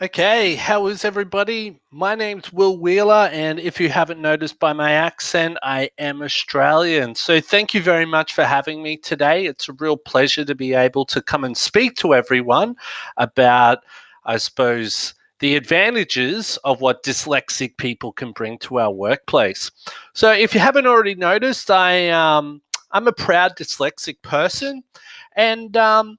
Okay, how is everybody? My name's Will Wheeler, and if you haven't noticed by my accent, I am Australian. So thank you very much for having me today. It's a real pleasure to be able to come and speak to everyone about, I suppose, the advantages of what dyslexic people can bring to our workplace. So if you haven't already noticed, I'm a proud dyslexic person, and I'm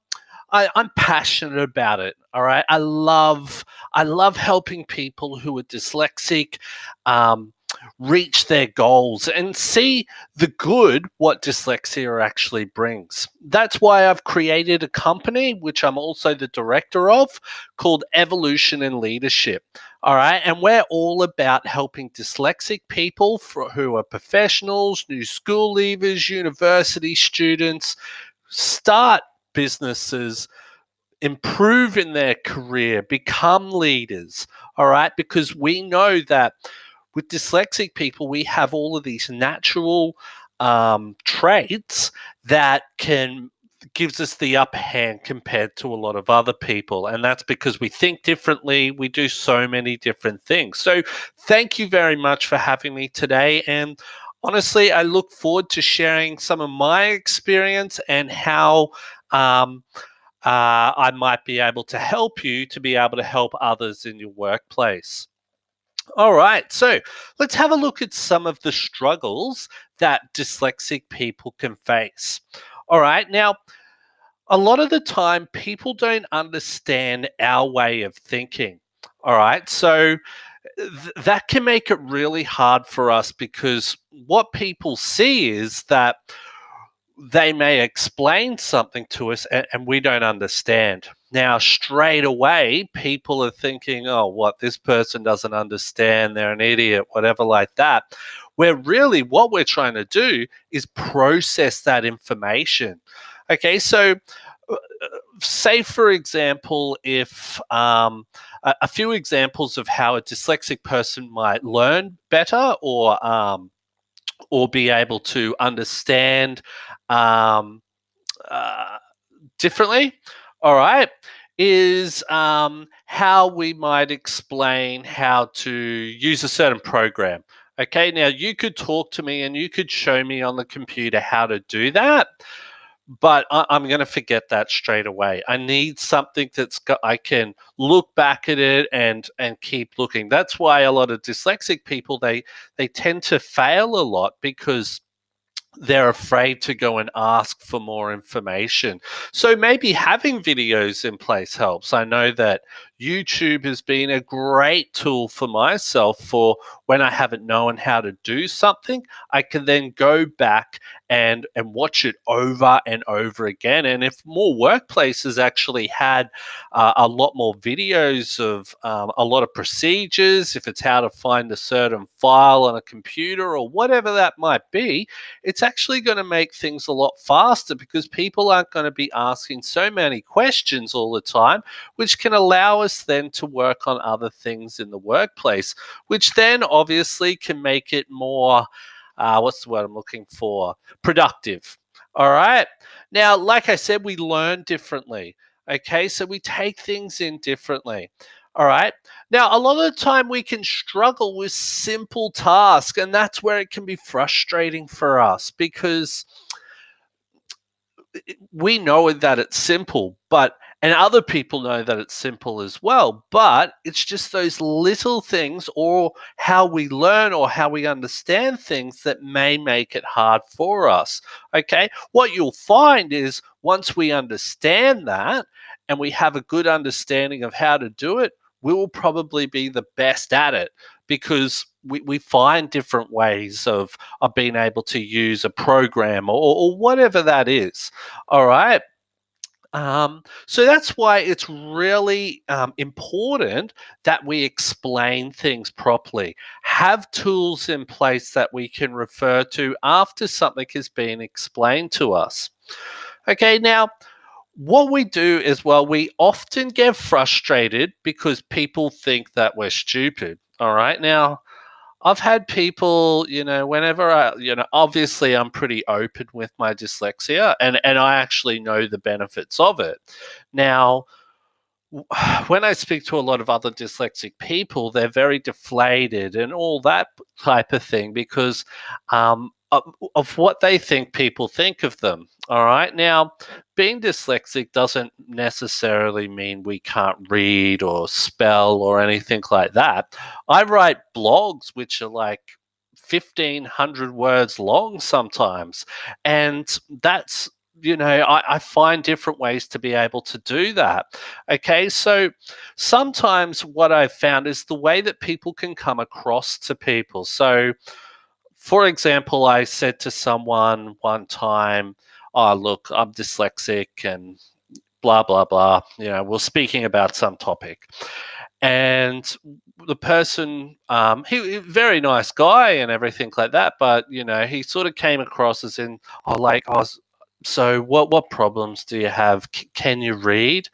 passionate about it. All right, I love helping people who are dyslexic um, reach their goals and see the good what dyslexia actually brings. That's why I've created a company, which I'm also the director of, called Evolution in Leadership. All right, and we're all about helping dyslexic people who are professionals, new school leavers, university students start businesses, improve in their career, become leaders. All right. Because we know that with dyslexic people, we have all of these natural traits that can gives us the upper hand compared to a lot of other people, and that's because we think differently, we do so many different things. So thank you very much for having me today, and honestly I look forward to sharing some of my experience and how um, I might be able to help you to be able to help others in your workplace. All right, so let's have a look at some of the struggles that dyslexic people can face. All right, now, a lot of the time, people don't understand our way of thinking. All right, so that can make it really hard for us because what people see is that they may explain something to us and we don't understand. Now, straight away, people are thinking, oh, what, this person doesn't understand, they're an idiot, whatever, like that. Where really what we're trying to do is process that information. Okay, so uh, say, for example, if a few examples of how a dyslexic person might learn better or be able to understand um, uh, differently, all right, is how we might explain how to use a certain program. Okay, now you could talk to me and you could show me on the computer how to do that, but I'm going to forget that straight away. I need something that's got, I can look back at it and keep looking. That's why a lot of dyslexic people they tend to fail a lot because they're afraid to go and ask for more information. So maybe having videos in place helps. I know that YouTube has been a great tool for myself for when I haven't known how to do something. I can then go back and watch it over and over again. And if more workplaces actually had a lot more videos of a lot of procedures, if it's how to find a certain file on a computer or whatever that might be, it's actually going to make things a lot faster because people aren't going to be asking so many questions all the time, which can allow us then to work on other things in the workplace, which then obviously can make it more, what's the word I'm looking for? Productive. All right. Now, like I said, we learn differently. Okay. So we take things in differently. All right. Now, a lot of the time we can struggle with simple tasks, and that's where it can be frustrating for us because we know that it's simple, but and other people know that it's simple as well, but it's just those little things or how we learn or how we understand things that may make it hard for us. Okay, what you'll find is once we understand that and we have a good understanding of how to do it, we will probably be the best at it because we find different ways of being able to use a program or whatever that is. All right. So that's why it's really important that we explain things properly, have tools in place that we can refer to after something has been explained to us. Okay, now what we do is, well, we often get frustrated because people think that we're stupid. All right, now I've had people, whenever obviously I'm pretty open with my dyslexia and I actually know the benefits of it. Now, When I speak to a lot of other dyslexic people, they're very deflated and all that type of thing because of what they think people think of them. All right. Now, being dyslexic doesn't necessarily mean we can't read or spell or anything like that. I write blogs which are like 1,500 words long sometimes. And that's, I find different ways to be able to do that. Okay, so sometimes what I've found is the way that people can come across to people. So, for example, I said to someone one time, "Oh, look, I'm dyslexic and blah, blah, blah." We're speaking about some topic. And the person, very nice guy and everything like that, but, he sort of came across as in, oh, like, oh, so what problems do you have? Can you read?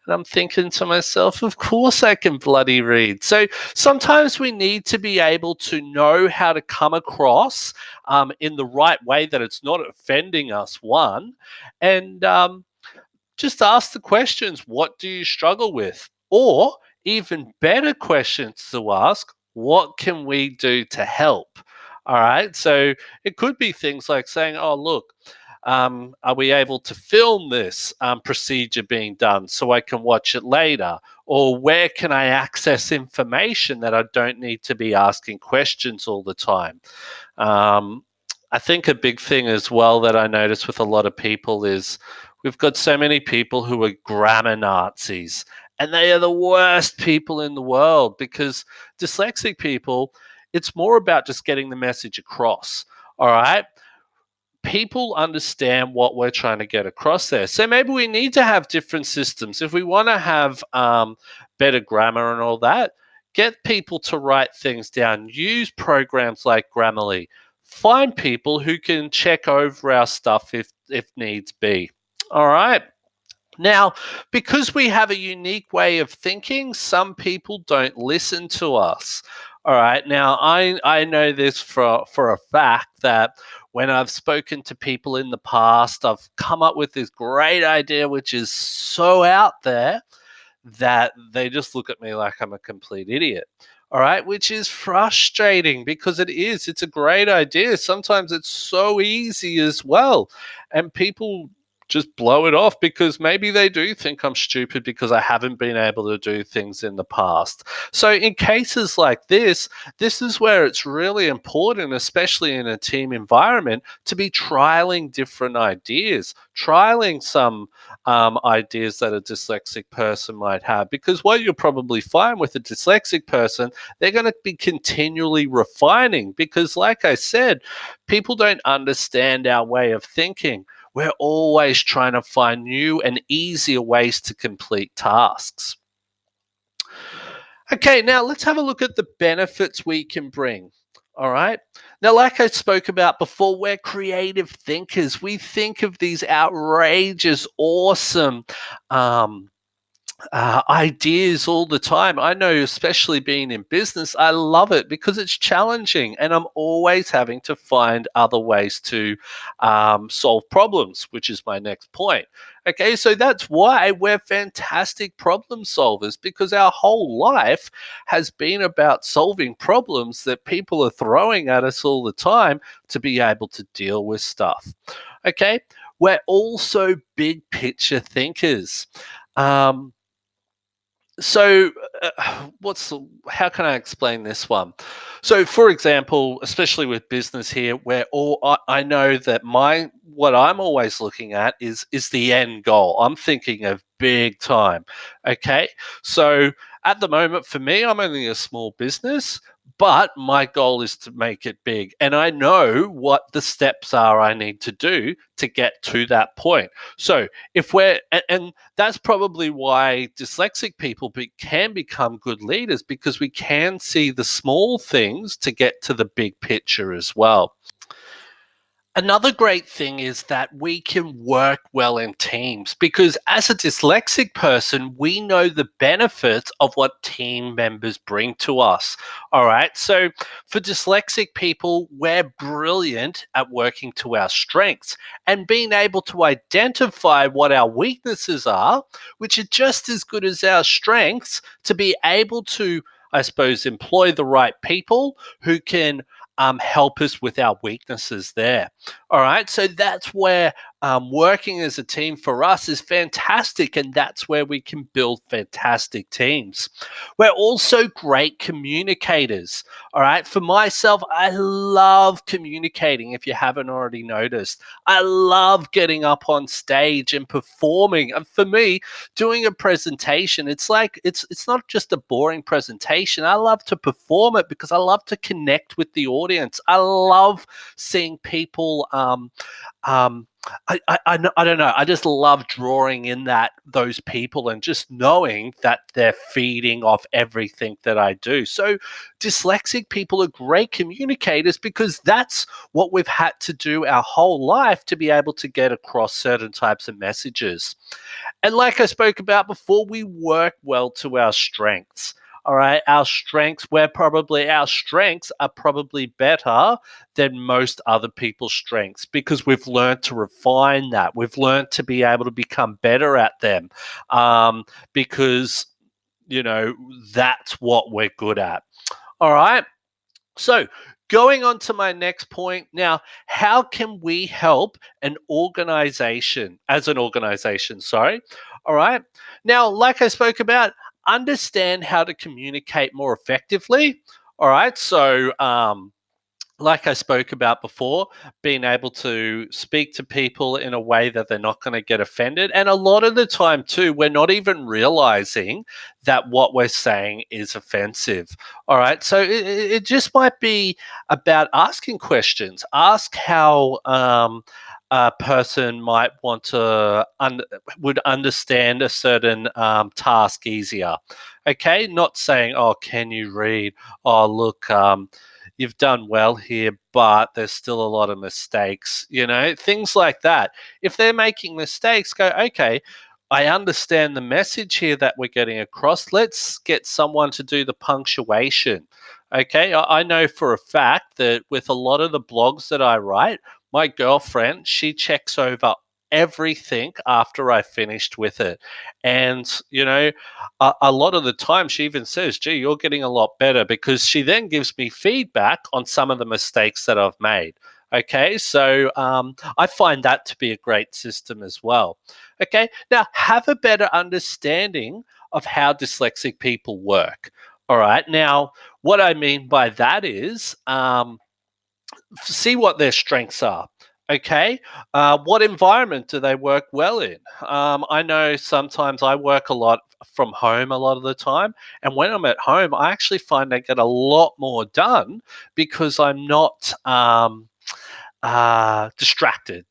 And I'm thinking to myself, of course I can bloody read. So sometimes we need to be able to know how to come across in the right way that it's not offending us, one. And just ask the questions, what do you struggle with? Or even better questions to ask, what can we do to help? All right. So it could be things like saying, oh, look, are we able to film this procedure being done so I can watch it later? Or where can I access information that I don't need to be asking questions all the time? Um, I think a big thing as well that I notice with a lot of people is we've got so many people who are grammar Nazis, and they are the worst people in the world because dyslexic people, it's more about just getting the message across. All right. People understand what we're trying to get across there. So maybe we need to have different systems. If we want to have better grammar and all that, get people to write things down. Use programs like Grammarly. Find people who can check over our stuff if needs be. All right. Now, because we have a unique way of thinking, some people don't listen to us. All right. Now, I know this for a fact that when I've spoken to people in the past, I've come up with this great idea, which is so out there that they just look at me like I'm a complete idiot. All right, which is frustrating because it is. It's a great idea. Sometimes it's so easy as well. And people just blow it off because maybe they do think I'm stupid because I haven't been able to do things in the past. So, in cases like this is where it's really important, especially in a team environment, to be trialing different ideas, trialing some ideas that a dyslexic person might have. Because what you'll probably find with a dyslexic person, they're going to be continually refining because, like I said, people don't understand our way of thinking. We're always trying to find new and easier ways to complete tasks. Okay, now let's have a look at the benefits we can bring. All right. Now, like I spoke about before, we're creative thinkers. We think of these outrageous, awesome ideas all the time. I know, especially being in business, I love it because it's challenging and I'm always having to find other ways to solve problems, which is my next point. Okay, so that's why we're fantastic problem solvers because our whole life has been about solving problems that people are throwing at us all the time to be able to deal with stuff. Okay, we're also big picture thinkers. Um, so, how can I explain this one? So, for example, especially with business here, where all I know that what I'm always looking at is the end goal. I'm thinking of big time. Okay, so at the moment, for me, I'm only a small business, but my goal is to make it big, and I know what the steps are I need to do to get to that point. So, if we're and that's probably why dyslexic people can become good leaders because we can see the small things to get to the big picture as well. Another great thing is that we can work well in teams because, as a dyslexic person, we know the benefits of what team members bring to us. All right. So, for dyslexic people, we're brilliant at working to our strengths and being able to identify what our weaknesses are, which are just as good as our strengths, to be able to, I suppose, employ the right people who can help us with our weaknesses there. All right. So that's where working as a team for us is fantastic. And that's where we can build fantastic teams. We're also great communicators. All right. For myself, I love communicating, if you haven't already noticed. I love getting up on stage and performing. And for me, doing a presentation, it's not just a boring presentation. I love to perform it because I love to connect with the audience. I love seeing people um, I don't know. I just love drawing in those people and just knowing that they're feeding off everything that I do. So dyslexic people are great communicators because that's what we've had to do our whole life to be able to get across certain types of messages. And like I spoke about before, we work well to our strengths. All right, our strengths are probably better than most other people's strengths because we've learned to refine that. We've learned to be able to become better at them because, you know, that's what we're good at. All right. So, going on to my next point now, how can we help an organization? Sorry. All right. Now, like I spoke about, understand how to communicate more effectively. All right. So, like I spoke about before, being able to speak to people in a way that they're not going to get offended. And a lot of the time, too, we're not even realizing that what we're saying is offensive. All right. So it just might be about asking questions. Ask how a person might want to would understand a certain task easier. Okay. Not saying, oh, can you read? Oh, look, you've done well here, but there's still a lot of mistakes, things like that. If they're making mistakes, go, okay, I understand the message here that we're getting across. Let's get someone to do the punctuation. Okay, I know for a fact that with a lot of the blogs that I write, my girlfriend, she checks over everything after I finished with it. And, a lot of the time she even says, gee, you're getting a lot better because she then gives me feedback on some of the mistakes that I've made. Okay, so I find that to be a great system as well. Okay, now have a better understanding of how dyslexic people work. All right, now what I mean by that is see what their strengths are. Okay, what environment do they work well in? I know sometimes I work a lot from home a lot of the time, and when I'm at home, I actually find I get a lot more done because I'm not distracted.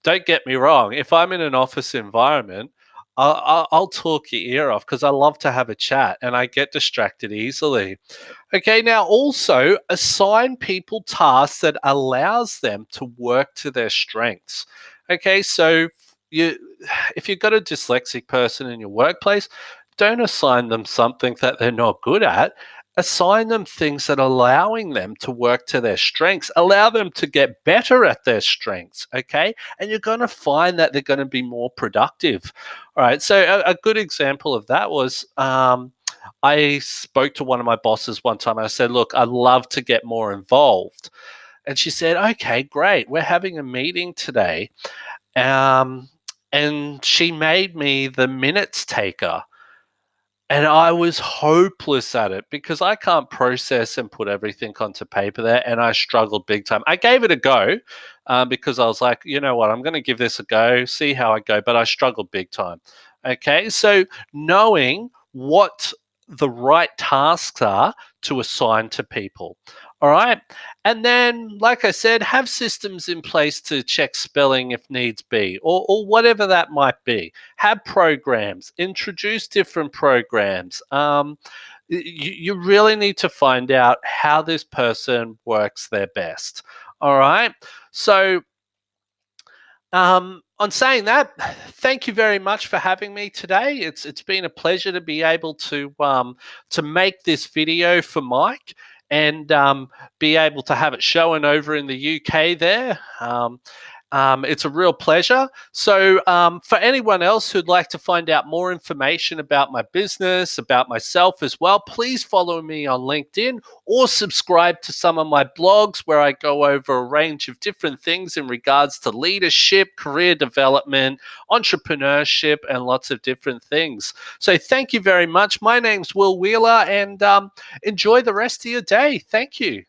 Don't get me wrong. If I'm in an office environment, I'll talk your ear off because I love to have a chat and I get distracted easily. Okay, now also assign people tasks that allows them to work to their strengths. Okay, so you if you've got a dyslexic person in your workplace, don't assign them something that they're not good at. Assign them things that are allowing them to work to their strengths, allow them to get better at their strengths, okay? And you're going to find that they're going to be more productive. All right, so a good example of that was I spoke to one of my bosses one time and I said, look, I'd love to get more involved. And she said, okay, great. We're having a meeting today. Um, and she made me the minutes taker. And I was hopeless at it because I can't process and put everything onto paper there. And I struggled big time. I gave it a go because I was like, you know what, I'm going to give this a go, see how I go. But I struggled big time. Okay. So knowing what the right tasks are to assign to people. All right. And then, like I said, have systems in place to check spelling if needs be, or whatever that might be. Have programs, introduce different programs. You really need to find out how this person works their best. All right. So On saying that, thank you very much for having me today. It's been a pleasure to be able to make this video for Mike and be able to have it shown over in the UK there. It's a real pleasure. So, for anyone else who'd like to find out more information about my business, about myself as well, please follow me on LinkedIn or subscribe to some of my blogs where I go over a range of different things in regards to leadership, career development, entrepreneurship, and lots of different things. So, thank you very much. My name's Will Wheeler, and enjoy the rest of your day. Thank you.